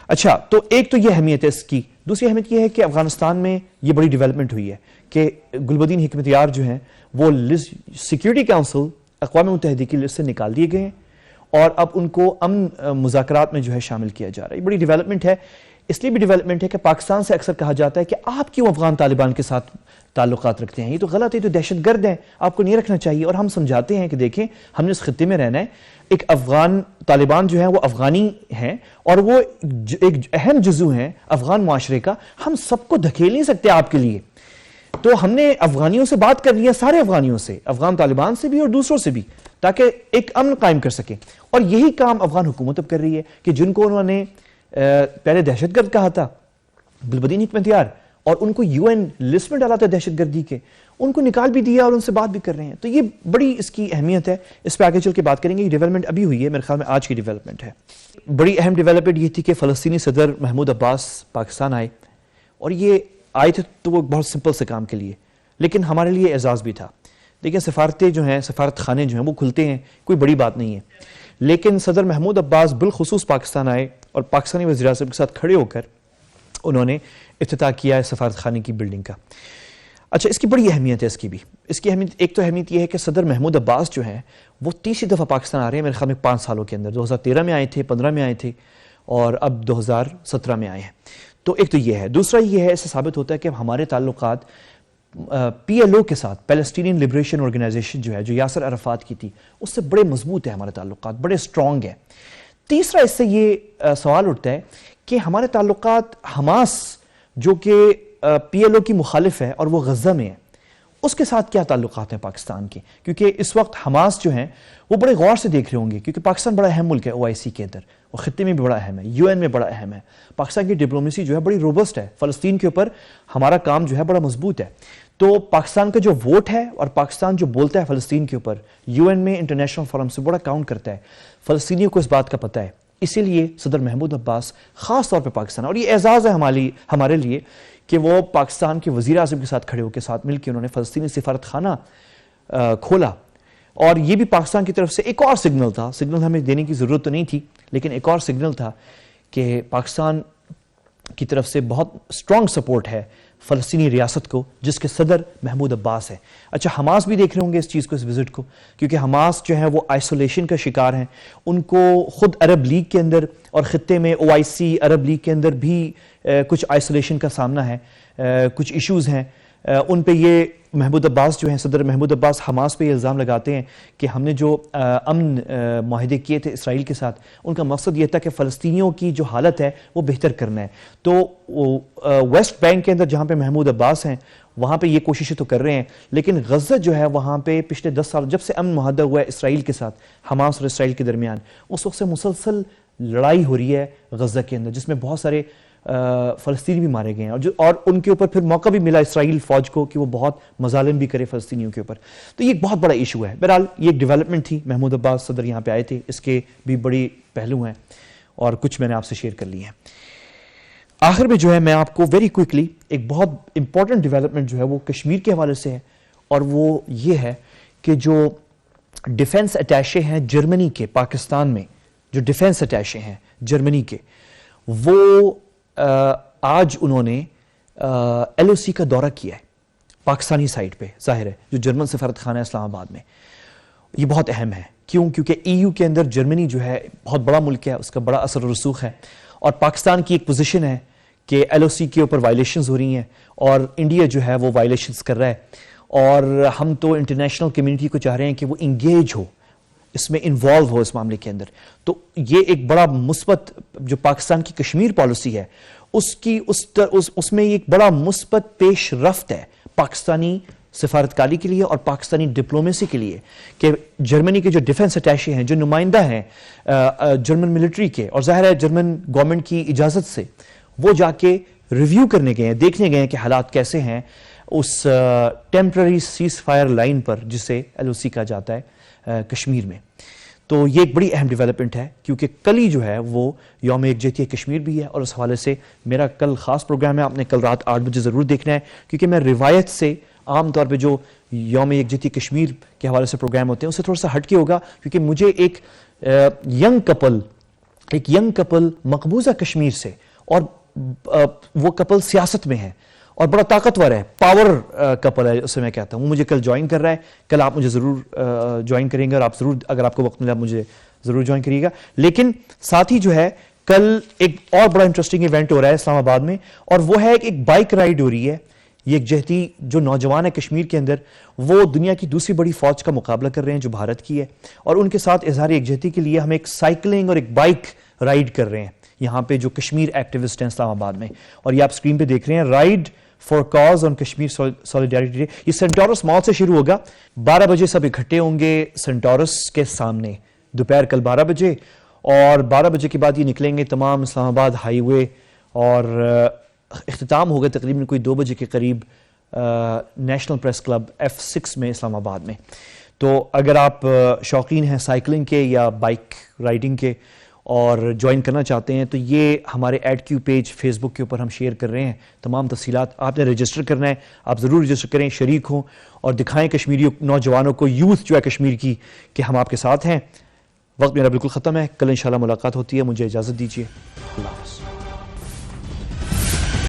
اچھا، تو ایک تو یہ اہمیت ہے اس کی. دوسری اہمیت یہ ہے کہ افغانستان میں یہ بڑی ڈیولپمنٹ ہوئی ہے کہ گلبدین حکمت یار جو ہیں وہ سیکیورٹی کونسل اقوام متحدہ کی لسٹ سے نکال دیے گئے ہیں اور اب ان کو امن مذاکرات میں جو ہے شامل کیا جا رہا ہے. یہ بڑی ڈیولپمنٹ ہے. اس لیے بھی ڈیولپمنٹ ہے کہ پاکستان سے اکثر کہا جاتا ہے کہ آپ کیوں افغان طالبان کے ساتھ تعلقات رکھتے ہیں، یہ تو غلط ہے، یہ تو دہشت گرد ہیں، آپ کو نہیں رکھنا چاہیے. اور ہم سمجھاتے ہیں کہ دیکھیں ہم نے اس خطے میں رہنا ہے. ایک افغان طالبان جو ہیں وہ افغانی ہیں اور وہ ایک اہم جزو ہیں افغان معاشرے کا. ہم سب کو دھکیل نہیں سکتے آپ کے لیے. تو ہم نے افغانیوں سے بات کر لی ہے، سارے افغانیوں سے، افغان طالبان سے بھی اور دوسروں سے بھی، تاکہ ایک امن قائم کر سکیں. اور یہی کام افغان حکومت اب کر رہی ہے کہ جن کو انہوں نے پہلے دہشت گرد کہا تھا گلبدین حکمت یار، اور ان کو UN لسٹ میں ڈالا تھا دہشت گردی کے، ان کو نکال بھی دیا اور ان سے بات بھی کر رہے ہیں. تو یہ بڑی اس کی اہمیت ہے. اس پہ آگے چل کے بات کریں گے. یہ ڈیولپمنٹ ابھی ہوئی ہے، میرے خیال میں آج کی ڈیولپمنٹ ہے. بڑی اہم ڈیولپمنٹ یہ تھی کہ فلسطینی صدر محمود عباس پاکستان آئے، اور یہ آئے تھے تو وہ بہت سمپل سے کام کے لیے، لیکن ہمارے لیے اعزاز بھی تھا. دیکھیں سفارتیں جو ہیں، سفارت خانے جو ہیں وہ کھلتے ہیں، کوئی بڑی بات نہیں ہے. لیکن صدر محمود عباس بالخصوص پاکستان آئے اور پاکستانی وزیر اعظم کے ساتھ کھڑے ہو کر انہوں نے افتتاح کیا ہے سفارت خانے کی بلڈنگ کا. اچھا، اس کی بڑی اہمیت ہے. اس کی اہمیت ایک تو اہمیت یہ ہے کہ صدر محمود عباس جو ہیں وہ تیسری دفعہ پاکستان آ رہے ہیں میرے خیال میں 5 سالوں کے اندر. 2013 میں آئے تھے، 15 میں آئے تھے اور اب 2017 میں آئے ہیں. تو ایک تو یہ ہے. دوسرا یہ ہے، اس سے ثابت ہوتا ہے کہ ہمارے تعلقات PLO کے ساتھ، پیلسٹینین لبریشن آرگنائزیشن جو ہے، جو یاسر عرفات کی تھی، اس سے بڑے مضبوط ہیں ہمارے تعلقات، بڑے سٹرونگ ہیں. تیسرا اس سے یہ سوال اٹھتا ہے کہ ہمارے تعلقات حماس جو کہ PLO کی مخالف ہے اور وہ غزہ میں ہے، اس کے ساتھ کیا تعلقات ہیں پاکستان کے؟ کیونکہ اس وقت حماس جو ہیں وہ بڑے غور سے دیکھ رہے ہوں گے، کیونکہ پاکستان بڑا اہم ملک ہے OIC کے اندر، اور خطے میں بھی بڑا اہم ہے، UN میں بڑا اہم ہے. پاکستان کی ڈپلومیسی جو ہے بڑی روبسٹ ہے. فلسطین کے اوپر ہمارا کام جو ہے بڑا مضبوط ہے. تو پاکستان کا جو ووٹ ہے اور پاکستان جو بولتا ہے فلسطین کے اوپر UN میں، انٹرنیشنل فورم سے بڑا کاؤنٹ کرتا ہے. فلسطینیوں کو اس بات کا پتہ ہے. اسی لیے صدر محمود عباس خاص طور پہ پاکستان، اور یہ اعزاز ہے ہمارے لیے کہ وہ پاکستان کے وزیر اعظم کے ساتھ کھڑے ہو کے ساتھ مل کے انہوں نے فلسطینی سفارت خانہ کھولا. اور یہ بھی پاکستان کی طرف سے ایک اور سگنل تھا. سگنل ہمیں دینے کی ضرورت تو نہیں تھی، لیکن ایک اور سگنل تھا کہ پاکستان کی طرف سے بہت سٹرونگ سپورٹ ہے فلسطینی ریاست کو، جس کے صدر محمود عباس ہے. اچھا، حماس بھی دیکھ رہے ہوں گے اس چیز کو، اس وزٹ کو، کیونکہ حماس جو ہے وہ آئسولیشن کا شکار ہیں. ان کو خود عرب لیگ کے اندر اور خطے میں OIC عرب لیگ کے اندر بھی کچھ آئسولیشن کا سامنا ہے، کچھ ایشوز ہیں. ان پہ یہ محمود عباس جو ہیں، صدر محمود عباس حماس پہ یہ الزام لگاتے ہیں کہ ہم نے جو امن معاہدے کیے تھے اسرائیل کے ساتھ، ان کا مقصد یہ تھا کہ فلسطینیوں کی جو حالت ہے وہ بہتر کرنا ہے. تو ویسٹ بینک کے اندر جہاں پہ محمود عباس ہیں وہاں پہ یہ کوششیں تو کر رہے ہیں، لیکن غزہ جو ہے وہاں پہ پچھلے 10 سال جب سے امن معاہدہ ہوا ہے اسرائیل کے ساتھ، حماس اور اسرائیل کے درمیان، اس وقت سے مسلسل لڑائی ہو رہی ہے غزہ کے اندر، جس میں بہت سارے فلسطینی بھی مارے گئے ہیں، اور ان کے اوپر پھر موقع بھی ملا اسرائیل فوج کو کہ وہ بہت مظالم بھی کرے فلسطینیوں کے اوپر. تو یہ ایک بہت بڑا ایشو ہے. بہرحال یہ ایک ڈیولپمنٹ تھی. محمود عباس صدر یہاں پہ آئے تھے، اس کے بھی بڑی پہلو ہیں اور کچھ میں نے آپ سے شیئر کر لی ہیں. آخر میں جو ہے میں آپ کو ویری کوئکلی ایک بہت امپورٹنٹ ڈیولپمنٹ جو ہے وہ کشمیر کے حوالے سے ہے، اور وہ یہ ہے کہ جو ڈیفنس اٹیشے ہیں جرمنی کے پاکستان میں، جو ڈیفنس اٹیشے ہیں جرمنی کے، وہ آج انہوں نے ایل او سی کا دورہ کیا ہے پاکستانی سائٹ پہ، ظاہر ہے جو جرمن سفارت خانہ ہے اسلام آباد میں. یہ بہت اہم ہے. کیوں؟ کیونکہ ای یو کے اندر جرمنی جو ہے بہت بڑا ملک ہے، اس کا بڑا اثر و رسوخ ہے، اور پاکستان کی ایک پوزیشن ہے کہ ایل او سی کے اوپر وائلیشنز ہو رہی ہیں اور انڈیا جو ہے وہ وائلیشنز کر رہا ہے، اور ہم تو انٹرنیشنل کمیونٹی کو چاہ رہے ہیں کہ وہ انگیج ہو، اس میں انوالو ہو اس معاملے کے اندر. تو یہ ایک بڑا مثبت جو پاکستان کی کشمیر پالیسی ہے اس میں ایک بڑا مثبت پیش رفت ہے پاکستانی سفارتکاری کے لیے اور پاکستانی ڈپلومیسی کے لیے، کہ جرمنی کے جو ڈیفنس اٹیشے ہیں، جو نمائندہ ہیں جرمن ملٹری کے، اور ظاہر ہے جرمن گورنمنٹ کی اجازت سے وہ جا کے ریویو کرنے گئے ہیں، دیکھنے گئے ہیں کہ حالات کیسے ہیں اس ٹیمپرری سیز فائر لائن پر جسے ایل او سی کہا جاتا ہے کشمیر میں. تو یہ ایک بڑی اہم ڈیولپمنٹ ہے، کیونکہ کل ہی جو ہے وہ یوم یکجہتی کشمیر بھی ہے، اور اس حوالے سے میرا کل خاص پروگرام ہے، آپ نے کل رات 8 بجے ضرور دیکھنا ہے، کیونکہ میں روایت سے عام طور پہ جو یوم یکجہتی کشمیر کے حوالے سے پروگرام ہوتے ہیں اس سے تھوڑا سا ہٹ کے ہوگا، کیونکہ مجھے ایک ینگ کپل مقبوضہ کشمیر سے، اور وہ کپل سیاست میں ہے اور بڑا طاقتور ہے، پاور کپل ہے اسے میں کہتا ہوں، وہ مجھے کل جوائن کر رہا ہے. کل آپ مجھے ضرور جوائن کریں گے، اور آپ ضرور اگر آپ کو وقت ملا مجھے ضرور جوائن کریے گا. لیکن ساتھ ہی جو ہے کل ایک اور بڑا انٹرسٹنگ ایونٹ ہو رہا ہے اسلام آباد میں، اور وہ ہے ایک بائک رائیڈ ہو رہی ہے. یکجہتی جو نوجوان ہے کشمیر کے اندر، وہ دنیا کی دوسری بڑی فوج کا مقابلہ کر رہے ہیں جو بھارت کی ہے، اور ان کے ساتھ اظہار یکجہتی کے لیے ہم ایک سائیکلنگ اور ایک بائک رائیڈ کر رہے ہیں یہاں پہ جو کشمیر ایکٹیوسٹ ہیں اسلام آباد میں. اور یہ آپ سکرین پہ دیکھ رہے ہیں، ride for cause on Kashmir solidarity day. یہ سینٹورس مال سے شروع ہوگا، 12 بجے سب اکٹھے ہوں گے سینٹورس کے سامنے دوپہر کل 12 بجے، اور 12 بجے کے بعد یہ نکلیں گے تمام اسلام آباد ہائی وے، اور اختتام ہوگا تقریباً کوئی 2 بجے کے قریب نیشنل پریس کلب F6 میں اسلام آباد میں. تو اگر آپ شوقین ہیں سائیکلنگ کے یا بائک رائیڈنگ کے اور جوائن کرنا چاہتے ہیں، تو یہ ہمارے ایڈ کیو پیج فیس بک کے اوپر ہم شیئر کر رہے ہیں تمام تفصیلات. آپ نے رجسٹر کرنا ہے، آپ ضرور رجسٹر کریں، شریک ہوں اور دکھائیں کشمیری نوجوانوں کو، یوتھ جو ہے کشمیر کی، کہ ہم آپ کے ساتھ ہیں. وقت میرا بالکل ختم ہے، کل انشاءاللہ ملاقات ہوتی ہے. مجھے اجازت دیجیے، اللہ حافظ.